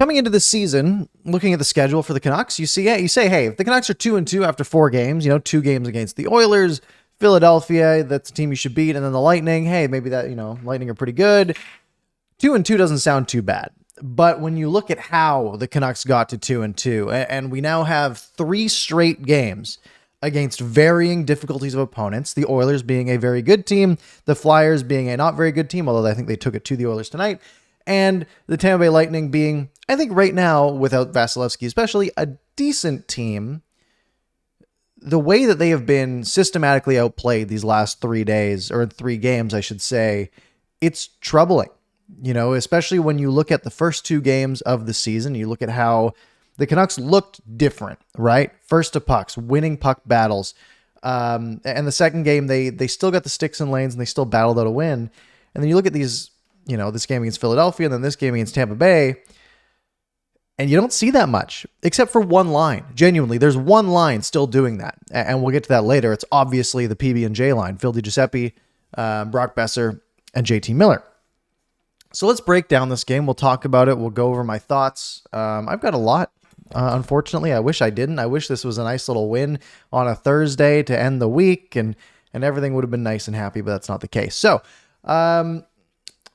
coming into the season, looking at the schedule for the Canucks, you say, hey, if the Canucks are 2-2 after 4 games, 2 games against the Oilers, Philadelphia, that's a team you should beat, and then the Lightning, hey, maybe that, Lightning are pretty good. 2-2 doesn't sound too bad. But when you look at how the Canucks got to 2-2, and we now have 3 straight games against varying difficulties of opponents, the Oilers being a very good team, the Flyers being a not very good team, although I think they took it to the Oilers tonight, and the Tampa Bay Lightning being, I think right now, without Vasilevsky especially, a decent team. The way that they have been systematically outplayed these last 3 days, or 3 games, I should say, it's troubling. Especially when you look at the first 2 games of the season, you look at how the Canucks looked different, right? First to pucks, winning puck battles. And the second game, they still got the sticks and lanes and they still battled out a win. And then you look at these, this game against Philadelphia and then this game against Tampa Bay, and you don't see that much, except for one line. Genuinely, there's one line still doing that. And we'll get to that later. It's obviously the PB&J line, Phil DiGiuseppe, Brock Besser, and JT Miller. So let's break down this game. We'll talk about it. We'll go over my thoughts. I've got a lot, unfortunately. I wish I didn't. I wish this was a nice little win on a Thursday to end the week, and everything would have been nice and happy, but that's not the case. So,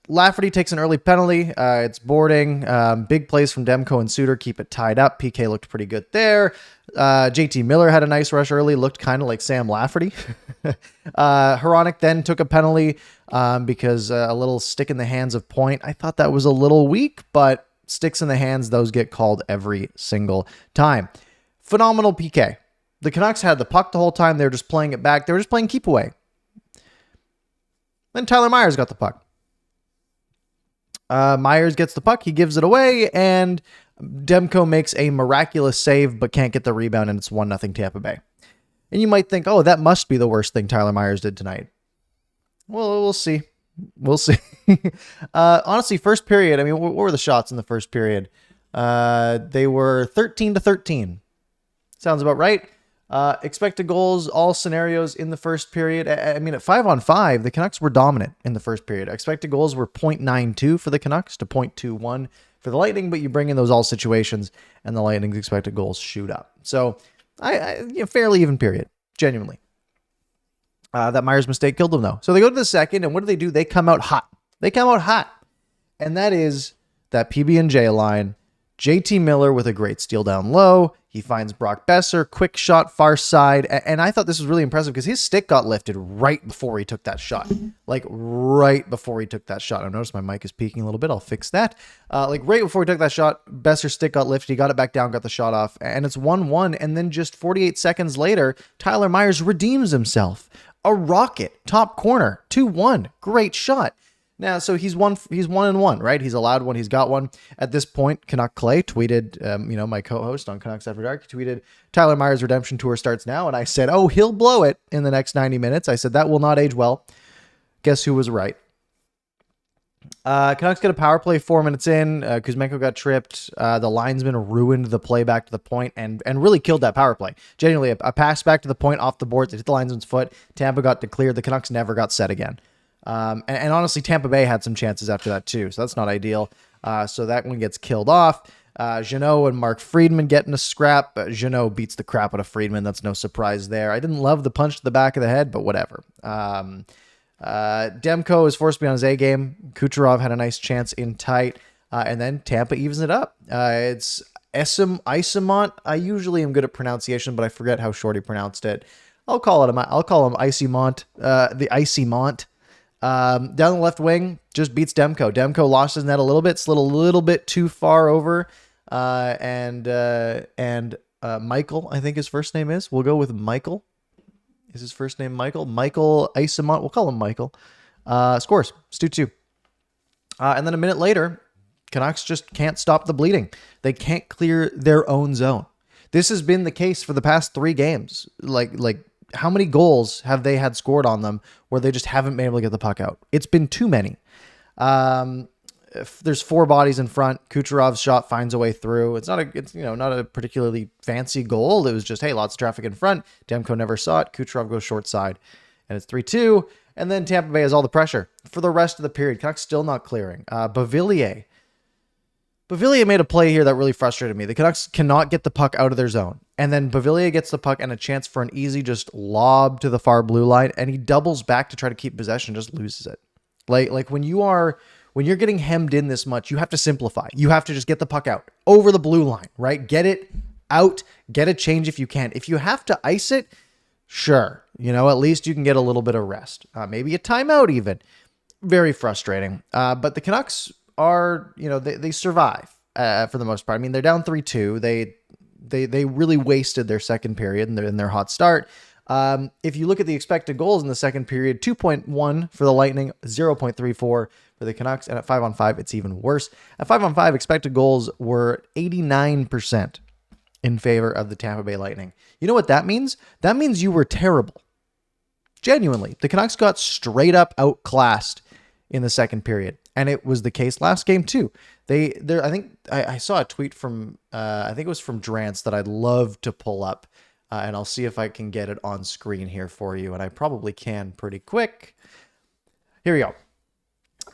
Lafferty takes an early penalty. It's boarding. Big plays from Demko and Suter keep it tied up. PK looked pretty good there. JT Miller had a nice rush early. Looked kind of like Sam Lafferty. Hronek then took a penalty because a little stick in the hands of Point. I thought that was a little weak, but sticks in the hands, those get called every single time. Phenomenal PK. The Canucks had the puck the whole time. They were just playing it back. They were just playing keep away. Then Tyler Myers got the puck. Myers gets the puck, he gives it away, and Demko makes a miraculous save but can't get the rebound, and it's 1-0 Tampa Bay. And you might think, oh, that must be the worst thing Tyler Myers did tonight. Well, we'll see. We'll see. Honestly, first period, what were the shots in the first period? They were 13-13. Sounds about right. Expected goals, all scenarios in the first period. At 5-on-5, the Canucks were dominant in the first period. Expected goals were 0.92 for the Canucks to 0.21 for the Lightning, but you bring in those all situations and the Lightning's expected goals shoot up. So, fairly even period, genuinely. That Myers mistake killed them though. So they go to the second, and what do? They come out hot. And that is that PB&J line. JT Miller with a great steal down low. He finds Brock Besser, quick shot, far side. And I thought this was really impressive because his stick got lifted right before he took that shot. I noticed my mic is peaking a little bit. I'll fix that. Right before he took that shot, Besser's stick got lifted. He got it back down, got the shot off. And it's 1-1. And then just 48 seconds later, Tyler Myers redeems himself. A rocket, top corner, 2-1. Great shot. Now, so he's 1-1, right? He's allowed one. He's got one. At this point, Canuck Clay tweeted, my co-host on Canucks After Dark, tweeted, Tyler Myers' redemption tour starts now. And I said, oh, he'll blow it in the next 90 minutes. I said, that will not age well. Guess who was right? Canucks get a power play 4 minutes in. Kuzmenko got tripped. The linesman ruined the play back to the point and really killed that power play. Genuinely, a pass back to the point off the boards. It hit the linesman's foot. Tampa got declared. The Canucks never got set again. And honestly, Tampa Bay had some chances after that too, so that's not ideal. So that one gets killed off. Jeannot and Mark Friedman get in a scrap. Jeannot beats the crap out of Friedman. That's no surprise there. I didn't love the punch to the back of the head, but whatever. Demko is forced to be on his A game. Kucherov had a nice chance in tight. And then Tampa evens it up. It's Isimont. I usually am good at pronunciation, but I forget how short he pronounced it. I'll call him Isimont. The Isimont. Down the left wing, just beats Demko. Demko lost his net a little bit, slid a little bit too far over. And Michael, I think his first name is. We'll go with Michael. Is his first name Michael? Michael Isimont. We'll call him Michael. Scores. It's 2-2. And then a minute later, Canucks just can't stop the bleeding. They can't clear their own zone. This has been the case for the past 3 games. Like how many goals have they had scored on them where they just haven't been able to get the puck out? It's been too many. There's 4 bodies in front. Kucherov's shot finds a way through. It's not a particularly fancy goal. It was just, hey, lots of traffic in front. Demko never saw it. Kucherov goes short side, and it's 3-2. And then Tampa Bay has all the pressure for the rest of the period. Canucks still not clearing. Beauvillier. Beauvillier made a play here that really frustrated me. The Canucks cannot get the puck out of their zone. And then Beauvillier gets the puck and a chance for an easy just lob to the far blue line, and he doubles back to try to keep possession and just loses it. Like when you're getting hemmed in this much, you have to simplify. You have to just get the puck out over the blue line, right? Get it out, get a change if you can. If you have to ice it, sure. At least you can get a little bit of rest. Maybe a timeout even. Very frustrating. But the Canucks are, they survive for the most part. I mean, they're down 3-2. They really wasted their second period in their hot start. If you look at the expected goals in the second period, 2.1 for the Lightning, 0.34 for the Canucks, and at 5-on-5, it's even worse. At 5-on-5, expected goals were 89% in favor of the Tampa Bay Lightning. You know what that means? That means you were terrible. Genuinely, the Canucks got straight up outclassed in the second period, and it was the case last game too. I think I saw a tweet from I think it was from Drance that I'd love to pull up, and I'll see if I can get it on screen here for you, and I probably can pretty quick. Here we go.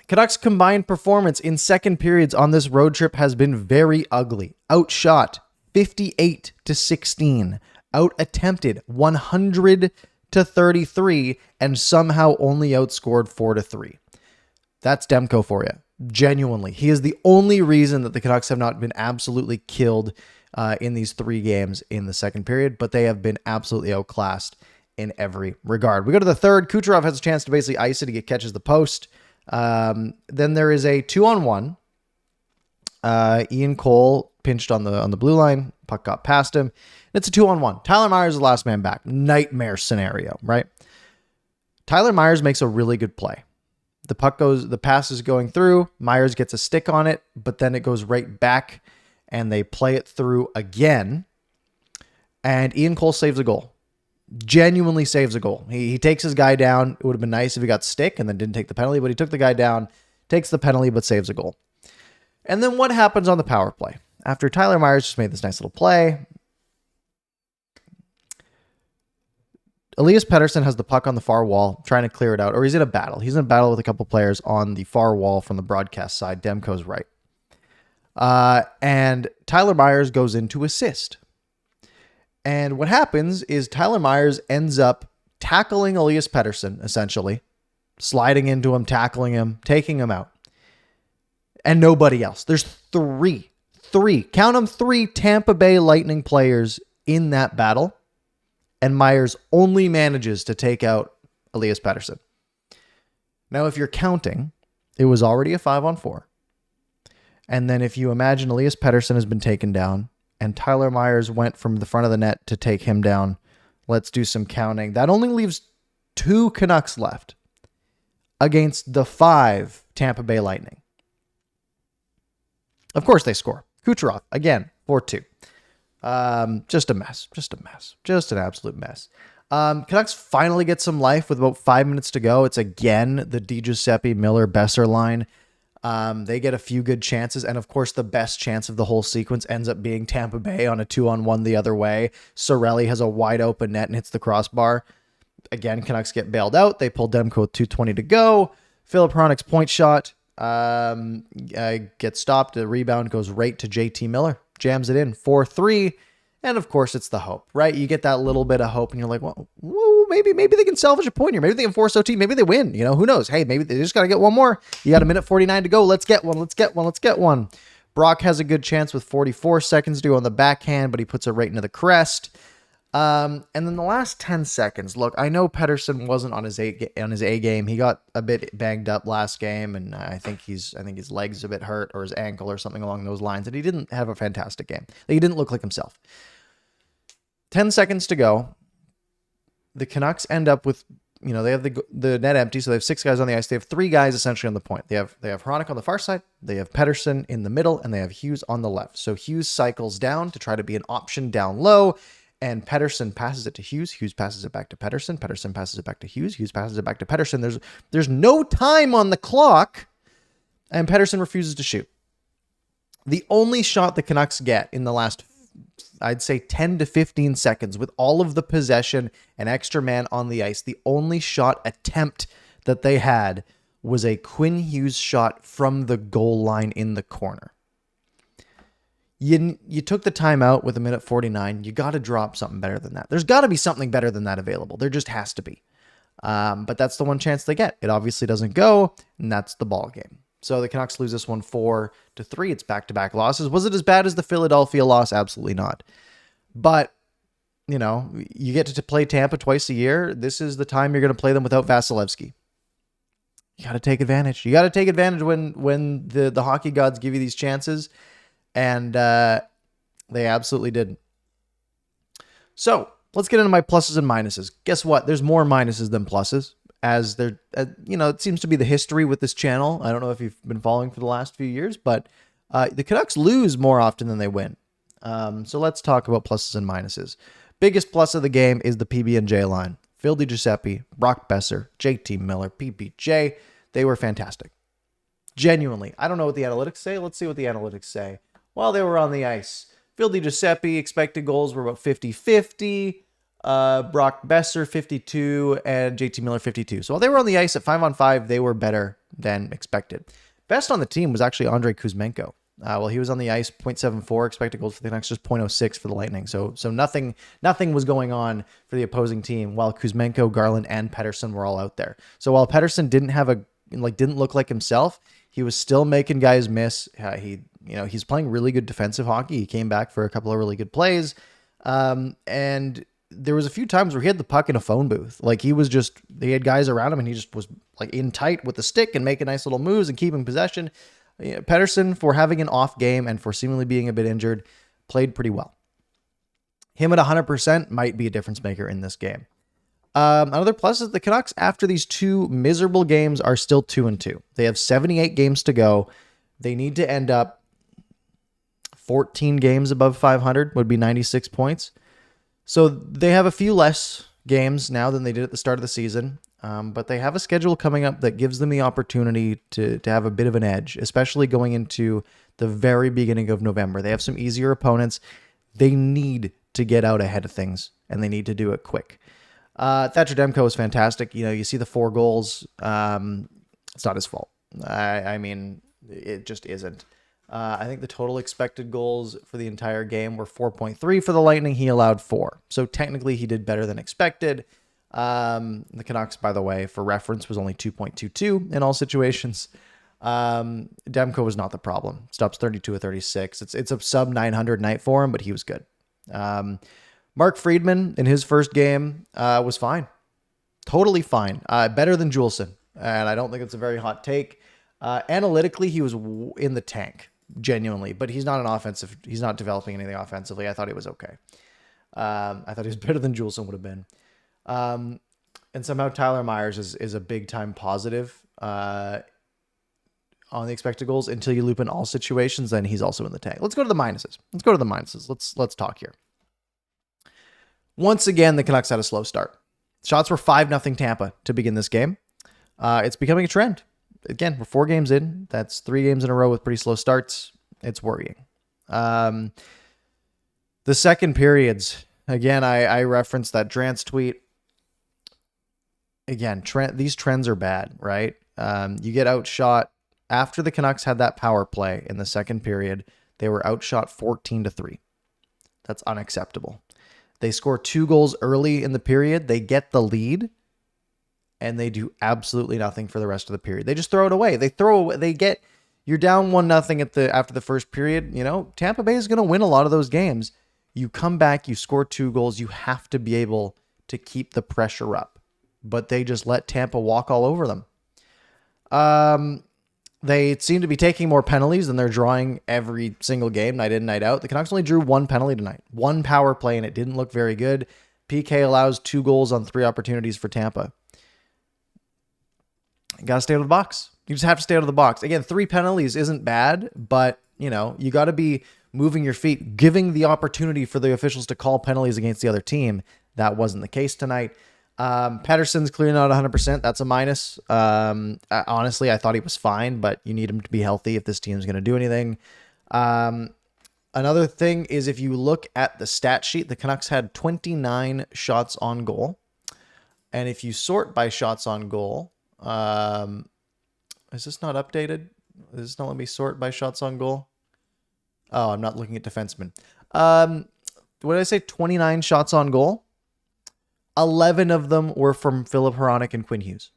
Canucks combined performance in second periods on this road trip has been very ugly. Outshot 58-16, out attempted 100-33, and somehow only outscored 4-3. That's Demko for you. Genuinely. He is the only reason that the Canucks have not been absolutely killed in these 3 games in the second period, but they have been absolutely outclassed in every regard. We go to the third. Kucherov has a chance to basically ice it. He catches the post. Then there is a 2-on-1. Ian Cole pinched on the blue line. Puck got past him. It's a 2-on-1. Tyler Myers is the last man back. Nightmare scenario, right? Tyler Myers makes a really good play. The pass is going through. Myers gets a stick on it, but then it goes right back, and they play it through again. And Ian Cole saves a goal. Genuinely saves a goal. He takes his guy down. It would have been nice if he got stick and then didn't take the penalty, but he took the guy down, takes the penalty, but saves a goal. And then what happens on the power play? After Tyler Myers just made this nice little play, Elias Pettersson has the puck on the far wall, trying to clear it out, or he's in a battle. He's in a battle with a couple players on the far wall from the broadcast side. Demko's right. And Tyler Myers goes in to assist. And what happens is Tyler Myers ends up tackling Elias Pettersson, essentially, sliding into him, tackling him, taking him out. And nobody else. There's three, count them, 3 Tampa Bay Lightning players in that battle. And Myers only manages to take out Elias Pettersson. Now, if you're counting, it was already a 5-on-4. And then if you imagine Elias Pettersson has been taken down and Tyler Myers went from the front of the net to take him down, let's do some counting. That only leaves 2 Canucks left against the 5 Tampa Bay Lightning. Of course they score. Kucherov, again, 4-2. Just a mess. Just an absolute mess. Canucks finally get some life with about 5 minutes to go. It's again the DiGiuseppe, Miller, Besser line. They get a few good chances, and of course the best chance of the whole sequence ends up being Tampa Bay on a 2-on-1 the other way. Sorelli has a wide open net and hits the crossbar. Again, Canucks get bailed out. They pull Demko with 2:20 to go. Philip Hronek's point shot gets stopped. The rebound goes right to JT Miller. Jams it in 4-3. And of course, it's the hope, right? You get that little bit of hope and you're like, well, whoa, maybe they can salvage a point here. Maybe they can force OT. Maybe they win. Who knows? Hey, maybe they just got to get one more. You got a minute 49 to go. Let's get one. Brock has a good chance with 44 seconds to go on the backhand, but he puts it right into the crest. And then the last 10 seconds. Look, I know Pettersson wasn't on his A game. He got a bit banged up last game, and I think his leg's a bit hurt, or his ankle, or something along those lines. And he didn't have a fantastic game. He didn't look like himself. 10 seconds to go. The Canucks end up with, they have the net empty, so they have 6 guys on the ice. They have 3 guys essentially on the point. They have Hronek on the far side, they have Pettersson in the middle, and they have Hughes on the left. So Hughes cycles down to try to be an option down low, and Pettersson passes it to Hughes. Hughes passes it back to Pettersson. Pettersson passes it back to Hughes. Hughes passes it back to Pettersson. There's no time on the clock, and Pettersson refuses to shoot. The only shot the Canucks get in the last, I'd say 10 to 15 seconds with all of the possession and extra man on the ice, the only shot attempt that they had was a Quinn Hughes shot from the goal line in the corner. You took the time out with a minute 49. You got to drop something better than that. There's got to be something better than that available. There just has to be. But that's the one chance they get. It obviously doesn't go, and that's the ball game. So the Canucks lose this one 4-3. It's back-to-back losses. Was it as bad as the Philadelphia loss? Absolutely not. But, you know, you get to play Tampa twice a year. This is the time you're going to play them without Vasilevsky. You got to take advantage. You got to take advantage when the hockey gods give you these chances. And they absolutely didn't. So let's get into my pluses and minuses. Guess what? There's more minuses than pluses, as there, it seems to be the history with this channel. I don't know if you've been following for the last few years, but the Canucks lose more often than they win. So let's talk about pluses and minuses. Biggest plus of the game is the PB&J line. Phil DiGiuseppe, Brock Besser, JT Miller, PBJ. They were fantastic. Genuinely. I don't know what the analytics say. Let's see what the analytics say. While they were on the ice, Phil DiGiuseppe, expected goals were about 50-50. Brock Besser, 52, and JT Miller, 52. So while they were on the ice at 5-on-5, they were better than expected. Best on the team was actually Andrei Kuzmenko. While he was on the ice, 0.74 expected goals for the Canucks, just 0.06 for the Lightning. So nothing was going on for the opposing team, while Kuzmenko, Garland, and Pettersson were all out there. So while Pettersson didn't look like himself, he was still making guys miss. He's playing really good defensive hockey. He came back for a couple of really good plays. And there was a few times where he had the puck in a phone booth. Like he had guys around him and he just was like in tight with the stick and making nice little moves and keeping possession. Pettersson, for having an off game and for seemingly being a bit injured, played pretty well. Him at 100% might be a difference maker in this game. Another plus is the Canucks, after these two miserable games, are still 2-2. They have 78 games to go. They need to end up 14 games above 500, would be 96 points. So they have a few less games now than they did at the start of the season. But they have a schedule coming up that gives them the opportunity to have a bit of an edge, especially going into the very beginning of November. They have some easier opponents. They need to get out ahead of things, and they need to do it quick. Thatcher Demko is fantastic. You see the 4 goals. It's not his fault. I mean, it just isn't. I think the total expected goals for the entire game were 4.3 for the Lightning. He allowed 4. So technically he did better than expected. The Canucks, by the way, for reference, was only 2.22 in all situations. Demko was not the problem. Stops 32 of 36. It's a sub 900 night for him, but he was good. Mark Friedman in his first game was fine. Totally fine. Better than Juleson. And I don't think it's a very hot take. Analytically, he was in the tank, genuinely. But he's not developing anything offensively. I thought he was okay. I thought he was better than Juleson would have been. And somehow Tyler Myers is a big-time positive on the expected goals. Until you loop in all situations, then he's also in the tank. Let's go to the minuses. Let's talk here. Once again, the Canucks had a slow start. Shots were 5-0 Tampa to begin this game. It's becoming a trend. Again, we're 4 games in. That's 3 games in a row with pretty slow starts. It's worrying. The second periods, again, I referenced that Drance tweet. Again, these trends are bad, right? You get outshot. After the Canucks had that power play in the second period, they were outshot 14-3. That's unacceptable. They score 2 goals early in the period. They get the lead, and they do absolutely nothing for the rest of the period. They just throw it away. You're down 1-0 after the first period. Tampa Bay is going to win a lot of those games. You come back, you score 2 goals. You have to be able to keep the pressure up. But they just let Tampa walk all over them. They seem to be taking more penalties than they're drawing every single game, night in, night out. The Canucks only drew 1 penalty tonight. 1 power play, and it didn't look very good. PK allows 2 goals on 3 opportunities for Tampa. You got to stay out of the box. You just have to stay out of the box. Again, 3 penalties isn't bad, but, you got to be moving your feet, giving the opportunity for the officials to call penalties against the other team. That wasn't the case tonight. Pettersson's clearly not 100%. That's a minus. Honestly, I thought he was fine, but you need him to be healthy if this team's going to do anything. Another thing is, if you look at the stat sheet, the Canucks had 29 shots on goal. And if you sort by shots on goal, is this not updated? Does this not let me sort by shots on goal? Oh, I'm not looking at defensemen. What did I say? 29 shots on goal. 11 of them were from Philip Hronik and Quinn Hughes.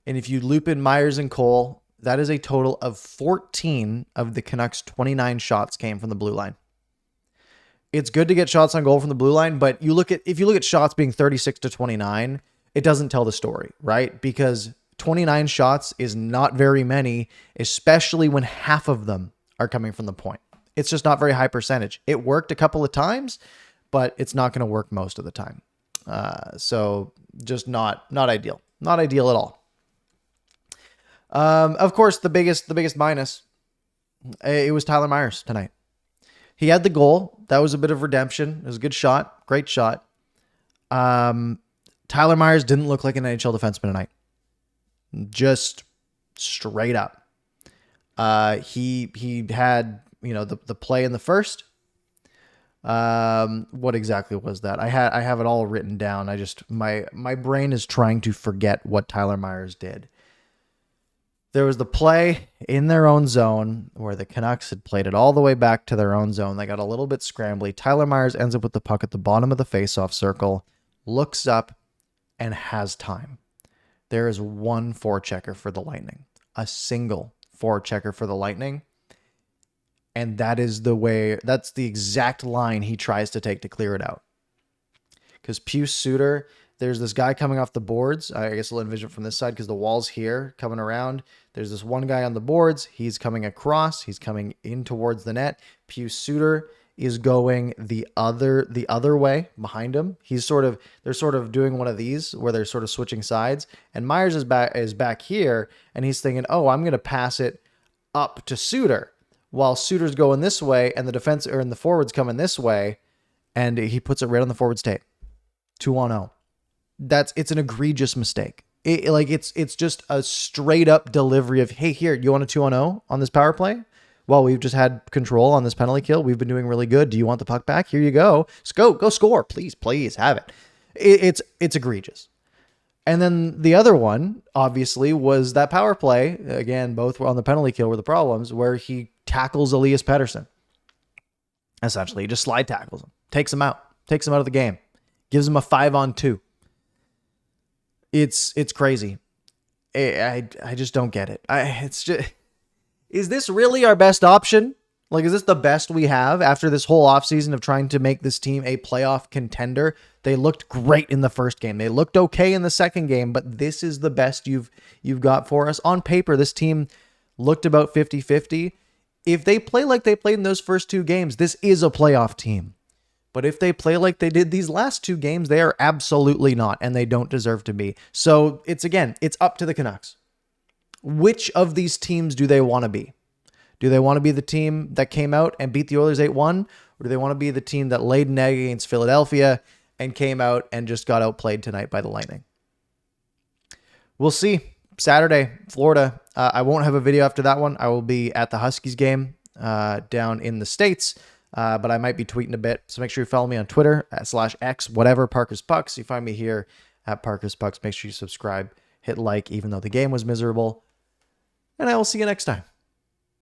And if you loop in Myers and Cole, that is a total of 14 of the Canucks' 29 shots came from the blue line. It's good to get shots on goal from the blue line, but if you look at shots being 36 to 29, it doesn't tell the story, right? Because 29 shots is not very many, especially when half of them are coming from the point. It's just not very high percentage. It worked a couple of times, but it's not going to work most of the time. So just not ideal. Not ideal at all. Of course, the biggest minus, it was Tyler Myers tonight. He had the goal. That was a bit of redemption. It was a good shot. Great shot. Tyler Myers didn't look like an NHL defenseman tonight. Just straight up. He had, the play in the first. What exactly was that? I have it all written down. My brain is trying to forget what Tyler Myers did. There was the play in their own zone where the Canucks had played it all the way back to their own zone. They got a little bit scrambly. Tyler Myers ends up with the puck at the bottom of the faceoff circle, looks up, and has time. There is one forechecker for the Lightning. A single forechecker for the Lightning. And that's the exact line he tries to take to clear it out. Because Pius Suter, there's this guy coming off the boards. I guess I'll envision from this side because the wall's here coming around. There's this one guy on the boards. He's coming across. He's coming in towards the net. Pius Suter is going the other way behind him. They're sort of doing one of these where they're sort of switching sides. And Myers is back here, and he's thinking, oh, I'm going to pass it up to Suter, while Suter's going this way, and the forwards coming this way, and he puts it right on the forwards tape. 2-on-0. It's an egregious mistake. It's just a straight up delivery of, hey, here, you want a 2-on-0 on this power play? Well, we've just had control on this penalty kill. We've been doing really good. Do you want the puck back? Here you go. Go score. Please have it. It's egregious. And then the other one, obviously, was that power play. Again, both were on the penalty kill were the problems, where he tackles Elias Pettersson. Essentially, he just slide tackles him. Takes him out of the game. Gives him a 5-on-2. It's crazy. I just don't get it. Is this really our best option? Like, is this the best we have after this whole offseason of trying to make this team a playoff contender? They looked great in the first game. They looked okay in the second game, but this is the best you've got for us. On paper, this team looked about 50-50. If they play like they played in those first two games, this is a playoff team. But if they play like they did these last two games, they are absolutely not, and they don't deserve to be. So it's up to the Canucks. Which of these teams do they want to be? Do they want to be the team that came out and beat the Oilers 8-1? Or do they want to be the team that laid an egg against Philadelphia and came out and just got outplayed tonight by the Lightning? We'll see. Saturday, Florida. I won't have a video after that one. I will be at the Huskies game down in the States. But I might be tweeting a bit. So make sure you follow me on Twitter /X, whatever, ParkersPucks. You find me here at ParkersPucks. Make sure you subscribe, hit like, even though the game was miserable. And I will see you next time.